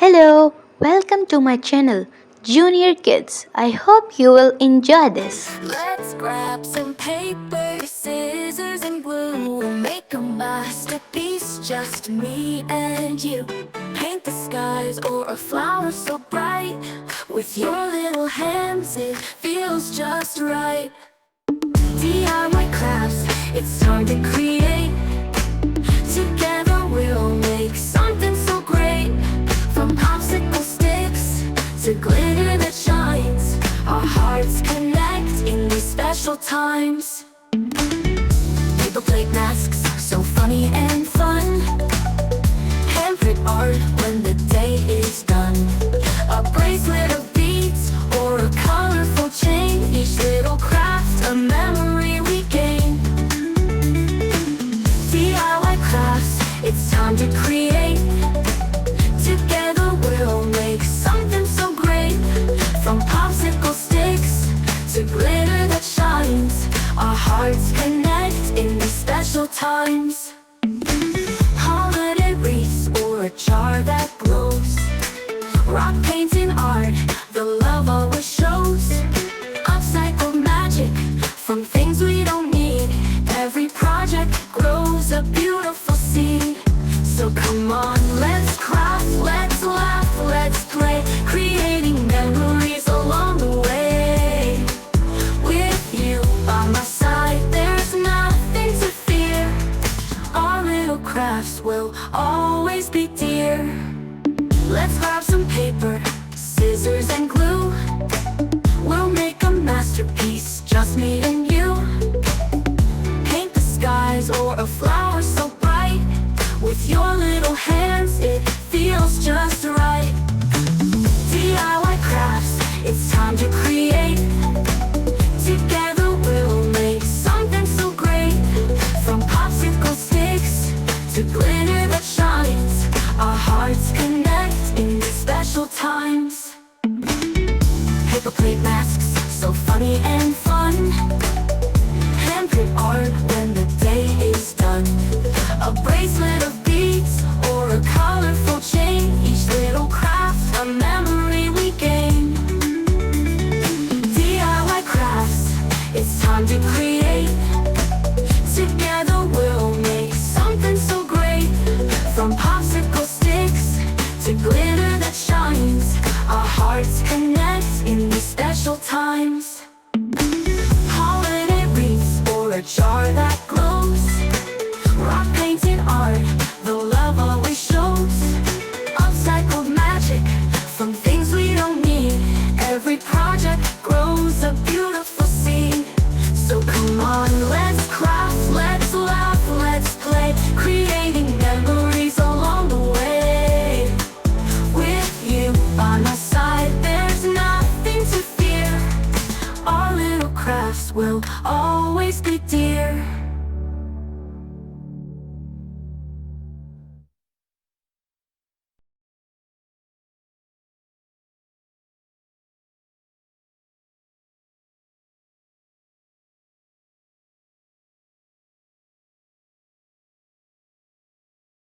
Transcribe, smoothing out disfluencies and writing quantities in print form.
Hello, welcome to my channel, Junior Kids. I hope you will enjoy this. Let's grab some paper, scissors, and glue. We'll make a masterpiece, just me and you. Paint the skies or a flower so bright. With your little hands, it feels just right. DIY crafts, it's time to create. Together we'll make something so great. From popsicle sticks to glitter that shines, our hearts connect in these special times. Paper plate masks, so funny and fun. Handprint art when the day is done. A bracelet of beads or a colorful chain. Each little craft, a memory we gain. DIY crafts, it's time to create. Together we'll make something so great. From popsicle sticks to glitter that shines, our hearts connect in these special times. Holiday wreaths or a jar that glows. Rock painting art, the love always shows. Upcycled magic from things we don't need. Every project grows a beautiful seed. So come on, let's craft, let's laugh, let's play, creating memories along the way. With you by my side, there's nothing to fear. Our little crafts will always be dear. Let's grab some paper, scissors, and glue. We'll make a masterpiece, just me and you. Paint the skies or a flower so bright. With your little hands, it feels just right. DIY crafts, it's time to create. Together we'll make something so great. From popsicle sticks to glitter that shines, our hearts connect in these special times. Paper plate masks, so funny and fun. Handprint art when the day is done. A bracelet of beads or a colorful chain. Each little craft, a memory we gain. DIY crafts, it's time to create. Together we'll make something so great. From popsicle sticks to glitter that shines, our hearts connect in these special times. Holiday wreaths or a jar that glows. Rock painted art, the love always shows. Upcycled magic from things we don't need. Every project grows a beautiful seed. So come on, let's craft, let's laugh, let's play, creating memories along the way. With you by my side, there's nothing to fear. Our little crafts will always be dear.